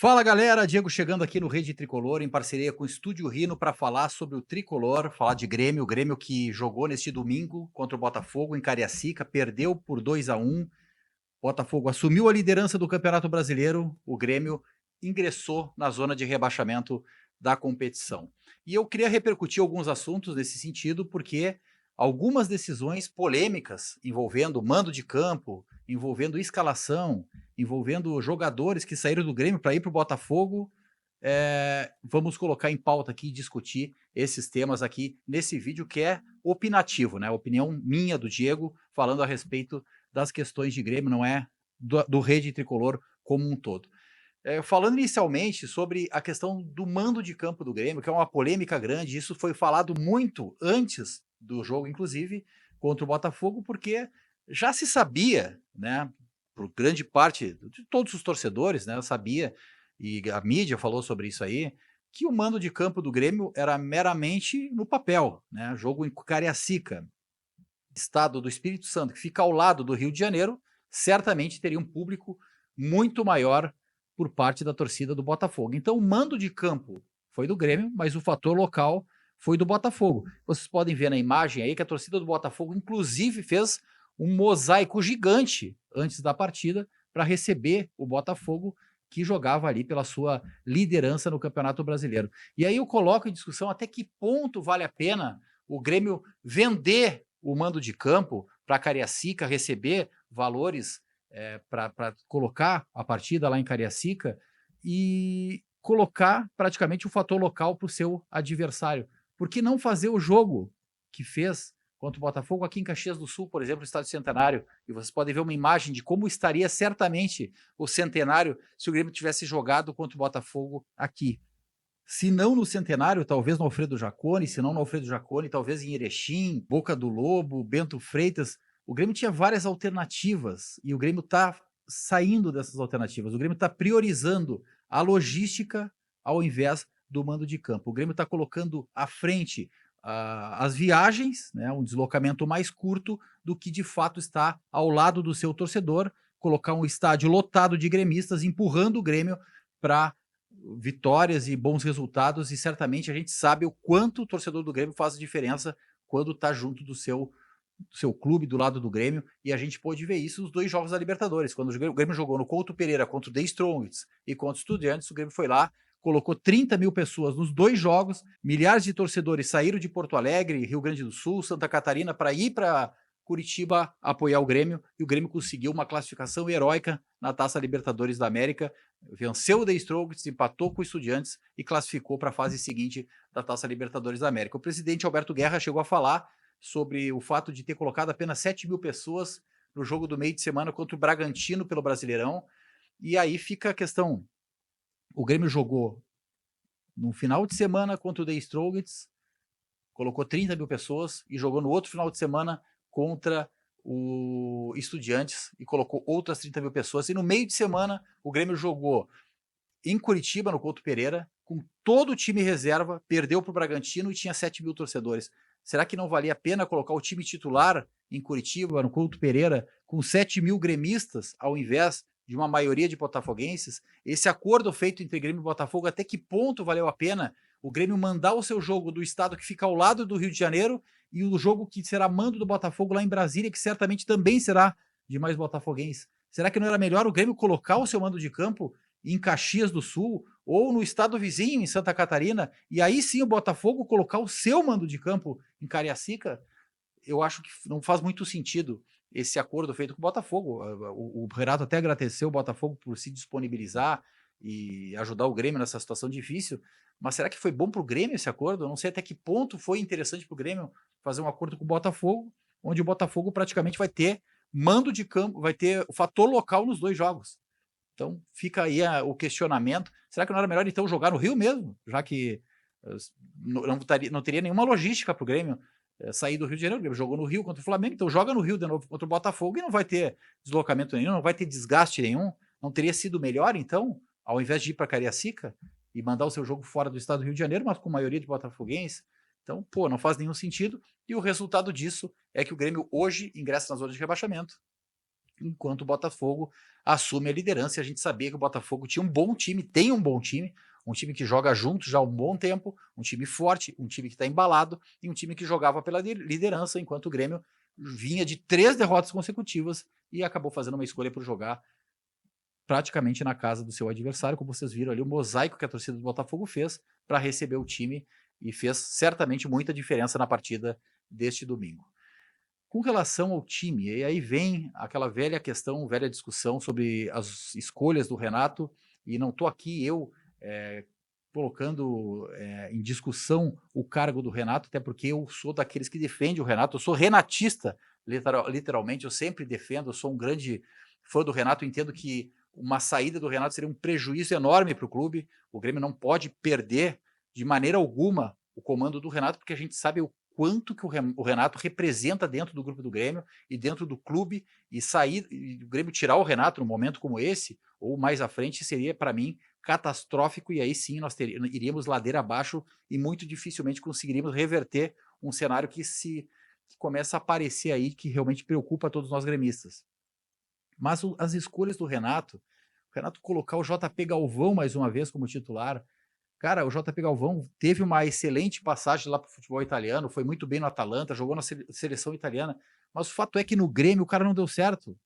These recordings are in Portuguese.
Fala galera, Diego chegando aqui no Rede Tricolor em parceria com o Estúdio Rino para falar sobre o Tricolor, falar de Grêmio, o Grêmio que jogou neste domingo contra o Botafogo em Cariacica, perdeu por 2-1. Botafogo assumiu a liderança do Campeonato Brasileiro, o Grêmio ingressou na zona de rebaixamento da competição. E eu queria repercutir alguns assuntos nesse sentido, porque algumas decisões polêmicas envolvendo mando de campo, envolvendo escalação, envolvendo jogadores que saíram do Grêmio para ir para o Botafogo, vamos colocar em pauta aqui e discutir esses temas aqui nesse vídeo que é opinativo, né? Opinião minha, do Diego, falando a respeito das questões de Grêmio, não é do Rede Tricolor como um todo. Falando inicialmente sobre a questão do mando de campo do Grêmio, que é uma polêmica grande, isso foi falado muito antes do jogo, inclusive, contra o Botafogo, porque já se sabia, né, por grande parte de todos os torcedores, né, sabia, e a mídia falou sobre isso aí, que o mando de campo do Grêmio era meramente no papel, né, jogo em Cariacica, estado do Espírito Santo, que fica ao lado do Rio de Janeiro, certamente teria um público muito maior por parte da torcida do Botafogo. Então, o mando de campo foi do Grêmio, mas o fator local foi do Botafogo. Vocês podem ver na imagem aí que a torcida do Botafogo, inclusive, fez um mosaico gigante antes da partida para receber o Botafogo, que jogava ali pela sua liderança no Campeonato Brasileiro. E aí eu coloco em discussão até que ponto vale a pena o Grêmio vender o mando de campo para Cariacica, receber valores para colocar a partida lá em Cariacica e colocar praticamente o fator local para o seu adversário. Por que não fazer o jogo que fez contra o Botafogo aqui em Caxias do Sul, por exemplo, no Estádio Centenário? E vocês podem ver uma imagem de como estaria certamente o Centenário se o Grêmio tivesse jogado contra o Botafogo aqui. Se não no Centenário, talvez no Alfredo Jaconi, se não no Alfredo Jaconi, talvez em Erechim, Boca do Lobo, Bento Freitas. O Grêmio tinha várias alternativas e o Grêmio está saindo dessas alternativas. O Grêmio está priorizando a logística ao invés do mando de campo. O Grêmio está colocando à frente as viagens, né, um deslocamento mais curto do que de fato está ao lado do seu torcedor, colocar um estádio lotado de gremistas empurrando o Grêmio para vitórias e bons resultados, e certamente a gente sabe o quanto o torcedor do Grêmio faz diferença quando está junto do seu clube, do lado do Grêmio, e a gente pôde ver isso nos dois jogos da Libertadores, quando o Grêmio jogou no Couto Pereira contra o The Strongest e contra o Estudiantes, o Grêmio foi lá, colocou 30 mil pessoas nos dois jogos, milhares de torcedores saíram de Porto Alegre, Rio Grande do Sul, Santa Catarina, para ir para Curitiba apoiar o Grêmio, e o Grêmio conseguiu uma classificação heróica na Taça Libertadores da América, venceu o The Strongest, empatou com o Estudiantes e classificou para a fase seguinte da Taça Libertadores da América. O presidente Alberto Guerra chegou a falar sobre o fato de ter colocado apenas 7 mil pessoas no jogo do meio de semana contra o Bragantino pelo Brasileirão, e aí fica a questão, o Grêmio jogou no final de semana contra o The Strongest, colocou 30 mil pessoas, e jogou no outro final de semana contra o Estudiantes e colocou outras 30 mil pessoas. E no meio de semana, o Grêmio jogou em Curitiba, no Couto Pereira, com todo o time reserva, perdeu para o Bragantino e tinha 7 mil torcedores. Será que não valia a pena colocar o time titular em Curitiba, no Couto Pereira, com 7 mil gremistas, ao invés de uma maioria de botafoguenses? Esse acordo feito entre Grêmio e Botafogo, até que ponto valeu a pena o Grêmio mandar o seu jogo do estado que fica ao lado do Rio de Janeiro e o jogo que será mando do Botafogo lá em Brasília, que certamente também será de mais botafoguenses? Será que não era melhor o Grêmio colocar o seu mando de campo em Caxias do Sul ou no estado vizinho, em Santa Catarina, e aí sim o Botafogo colocar o seu mando de campo em Cariacica? Eu acho que não faz muito sentido esse acordo feito com o Botafogo. O Renato até agradeceu o Botafogo por se disponibilizar e ajudar o Grêmio nessa situação difícil, mas será que foi bom para o Grêmio esse acordo? Eu não sei até que ponto foi interessante para o Grêmio fazer um acordo com o Botafogo, onde o Botafogo praticamente vai ter mando de campo, vai ter o fator local nos dois jogos. Então fica aí o questionamento. Será que não era melhor então jogar no Rio mesmo? Já que não teria nenhuma logística para o Grêmio sair do Rio de Janeiro. O Grêmio jogou no Rio contra o Flamengo, então joga no Rio de novo contra o Botafogo e não vai ter deslocamento nenhum, não vai ter desgaste nenhum. Não teria sido melhor então, ao invés de ir para Cariacica e mandar o seu jogo fora do estado do Rio de Janeiro, mas com maioria de botafoguenses? Então, pô, não faz nenhum sentido. E o resultado disso é que o Grêmio hoje ingressa na zona de rebaixamento. enquanto o Botafogo assume a liderança. E a gente sabia que o Botafogo tinha um bom time, tem um time que joga junto já há um bom tempo, um time forte, um time que está embalado e um time que jogava pela liderança, enquanto o Grêmio vinha de 3 derrotas consecutivas e acabou fazendo uma escolha por jogar praticamente na casa do seu adversário, como vocês viram ali, o mosaico que a torcida do Botafogo fez para receber o time e fez certamente muita diferença na partida deste domingo. Com relação ao time, e aí vem aquela velha questão, velha discussão sobre as escolhas do Renato, e não estou aqui eu colocando em discussão o cargo do Renato, até porque eu sou daqueles que defende o Renato, eu sou renatista, literalmente, eu sempre defendo, eu sou um grande fã do Renato, entendo que uma saída do Renato seria um prejuízo enorme para o clube, o Grêmio não pode perder de maneira alguma o comando do Renato, porque a gente sabe o quanto que o Renato representa dentro do grupo do Grêmio e dentro do clube, e sair, e o Grêmio tirar o Renato num momento como esse, ou mais à frente, seria para mim catastrófico, e aí sim nós iríamos ladeira abaixo e muito dificilmente conseguiríamos reverter um cenário que começa a aparecer aí, que realmente preocupa todos nós gremistas. Mas as escolhas do Renato, o Renato colocar o JP Galvão mais uma vez como titular, cara, o JP Galvão teve uma excelente passagem lá para o futebol italiano, foi muito bem no Atalanta, jogou na seleção italiana, mas o fato é que no Grêmio o cara não deu certo.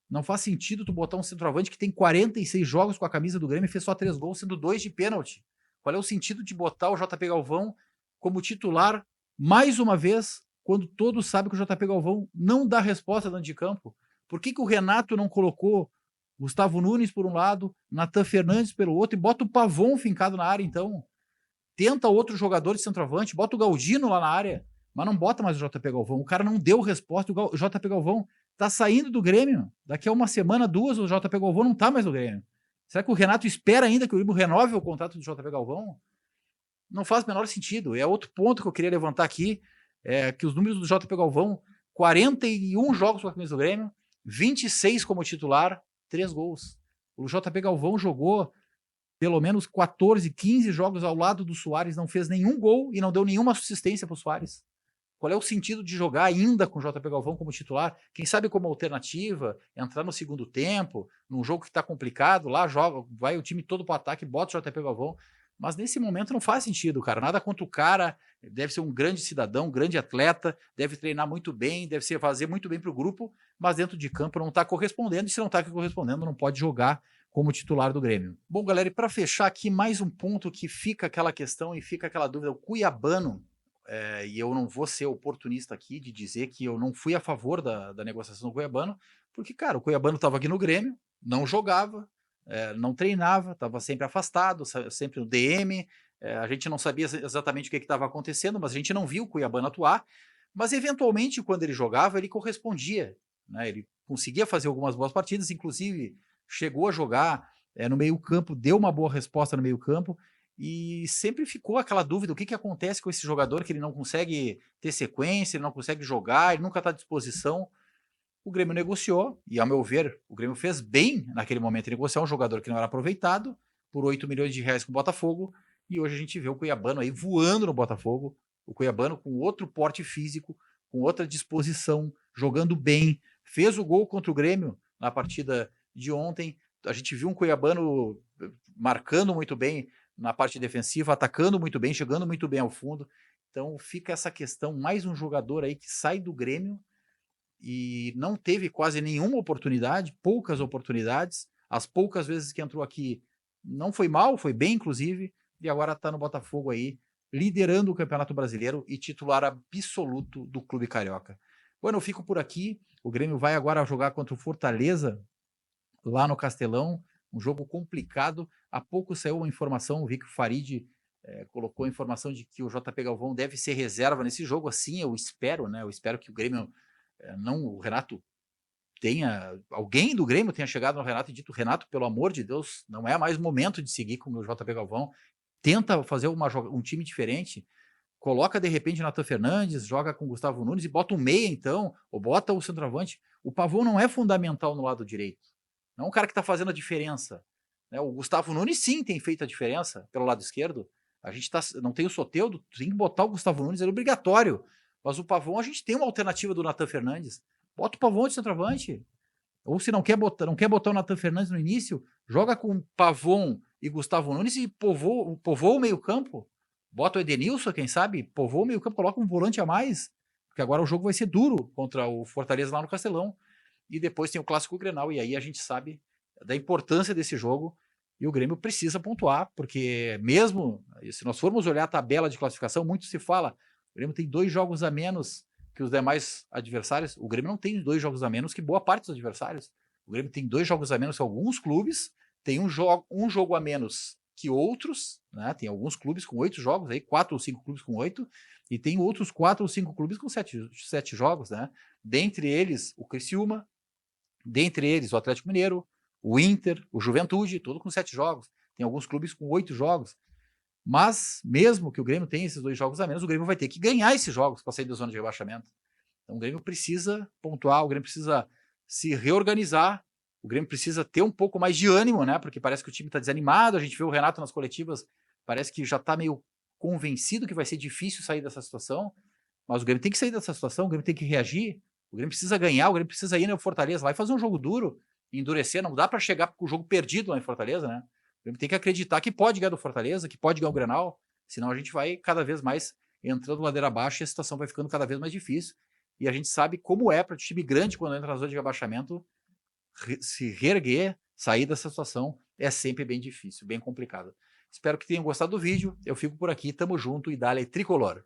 Não faz sentido tu botar um centroavante que tem 46 jogos com a camisa do Grêmio e fez só 3 gols, sendo 2 de pênalti. Qual é o sentido de botar o JP Galvão como titular mais uma vez, quando todos sabem que o JP Galvão não dá resposta dentro de campo? Por que o Renato não colocou Gustavo Nunes por um lado, Natan Fernandes pelo outro, e bota o Pavon fincado na área, então? Tenta outro jogador de centroavante, bota o Galdino lá na área, mas não bota mais o JP Galvão. O cara não deu resposta, o JP Galvão tá saindo do Grêmio. Daqui a uma semana, 2, o JP Galvão não tá mais no Grêmio. Será que o Renato espera ainda que o Grêmio renove o contrato do JP Galvão? Não faz o menor sentido. É outro ponto que eu queria levantar aqui, que os números do JP Galvão, 41 jogos com a camisa do Grêmio, 26 como titular, 3 gols. O JP Galvão jogou pelo menos 14, 15 jogos ao lado do Soares, não fez nenhum gol e não deu nenhuma assistência para o Soares. Qual é o sentido de jogar ainda com o JP Galvão como titular? Quem sabe como alternativa, entrar no segundo tempo, num jogo que está complicado, lá joga, vai o time todo para o ataque, bota o JP Galvão. Mas nesse momento não faz sentido, cara. Nada contra o cara, deve ser um grande cidadão, um grande atleta, deve treinar muito bem, deve fazer muito bem para o grupo, mas dentro de campo não está correspondendo, e se não está correspondendo, não pode jogar como titular do Grêmio. Bom, galera, e para fechar aqui, mais um ponto que fica aquela questão e fica aquela dúvida, o Cuiabano, e eu não vou ser oportunista aqui de dizer que eu não fui a favor da negociação do Cuiabano, porque, cara, o Cuiabano estava aqui no Grêmio, não jogava, não treinava, estava sempre afastado, sempre no DM, a gente não sabia exatamente o que estava acontecendo, mas a gente não viu o Cuiabano atuar, mas eventualmente quando ele jogava, ele correspondia, né? Ele conseguia fazer algumas boas partidas, inclusive chegou a jogar no meio campo, deu uma boa resposta no meio campo, e sempre ficou aquela dúvida, o que acontece com esse jogador que ele não consegue ter sequência, ele não consegue jogar, ele nunca está à disposição. O Grêmio negociou, e ao meu ver, o Grêmio fez bem naquele momento em negociar um jogador que não era aproveitado, por 8 milhões de reais com o Botafogo, e hoje a gente vê o Cuiabano aí voando no Botafogo, o Cuiabano com outro porte físico, com outra disposição, jogando bem, fez o gol contra o Grêmio na partida de ontem, a gente viu um Cuiabano marcando muito bem na parte defensiva, atacando muito bem, chegando muito bem ao fundo, então fica essa questão, mais um jogador aí que sai do Grêmio, e não teve quase nenhuma oportunidade, poucas oportunidades, as poucas vezes que entrou aqui não foi mal, foi bem inclusive, e agora está no Botafogo aí, liderando o Campeonato Brasileiro e titular absoluto do Clube Carioca. Bueno, eu fico por aqui, o Grêmio vai agora jogar contra o Fortaleza, lá no Castelão, um jogo complicado, há pouco saiu uma informação, vi que o Farid colocou a informação de que o JP Galvão deve ser reserva nesse jogo, assim eu espero, né? Eu espero que o Grêmio o Renato alguém do Grêmio tenha chegado no Renato e dito, Renato, pelo amor de Deus, não é mais momento de seguir com o JP Galvão, tenta fazer um time diferente, coloca de repente Natan Fernandes, joga com Gustavo Nunes e bota um meia então, ou bota o centroavante. O Pavon não é fundamental no lado direito, não é um cara que está fazendo a diferença, né? O Gustavo Nunes sim tem feito a diferença pelo lado esquerdo, a gente não tem o Soteldo, tem que botar o Gustavo Nunes, é obrigatório. Mas o Pavon, a gente tem uma alternativa do Natan Fernandes. Bota o Pavon de centroavante. Ou se não quer botar o Nathan Fernandes no início, joga com Pavon e Gustavo Nunes e povoa o meio-campo. Bota o Edenilson, quem sabe, povoa o meio-campo, coloca um volante a mais, porque agora o jogo vai ser duro contra o Fortaleza lá no Castelão. E depois tem o Clássico Grenal, e aí a gente sabe da importância desse jogo. E o Grêmio precisa pontuar, porque mesmo se nós formos olhar a tabela de classificação, muito se fala, o Grêmio tem 2 jogos a menos que os demais adversários. O Grêmio não tem 2 jogos a menos que boa parte dos adversários. O Grêmio tem 2 jogos a menos que alguns clubes, tem um jogo a menos que outros, né? Tem alguns clubes com 8 jogos, aí 4 ou 5 clubes com 8, e tem outros 4 ou 5 clubes com 7 jogos, né? Dentre eles, o Criciúma, dentre eles, o Atlético Mineiro, o Inter, o Juventude, tudo com 7 jogos. Tem alguns clubes com 8 jogos. Mas, mesmo que o Grêmio tenha esses 2 jogos a menos, o Grêmio vai ter que ganhar esses jogos para sair da zona de rebaixamento. Então, o Grêmio precisa pontuar, o Grêmio precisa se reorganizar, o Grêmio precisa ter um pouco mais de ânimo, né? Porque parece que o time está desanimado, a gente vê o Renato nas coletivas, parece que já está meio convencido que vai ser difícil sair dessa situação, mas o Grêmio tem que sair dessa situação, o Grêmio tem que reagir, o Grêmio precisa ganhar, o Grêmio precisa ir no Fortaleza lá e fazer um jogo duro, endurecer, não dá para chegar com o jogo perdido lá em Fortaleza, né? O Grêmio tem que acreditar que pode ganhar do Fortaleza, que pode ganhar o Grenal, senão a gente vai cada vez mais entrando ladeira abaixo e a situação vai ficando cada vez mais difícil. E a gente sabe como é para o time grande, quando entra na zona de rebaixamento, se reerguer, sair dessa situação, é sempre bem difícil, bem complicado. Espero que tenham gostado do vídeo. Eu fico por aqui, tamo junto e dale tricolor.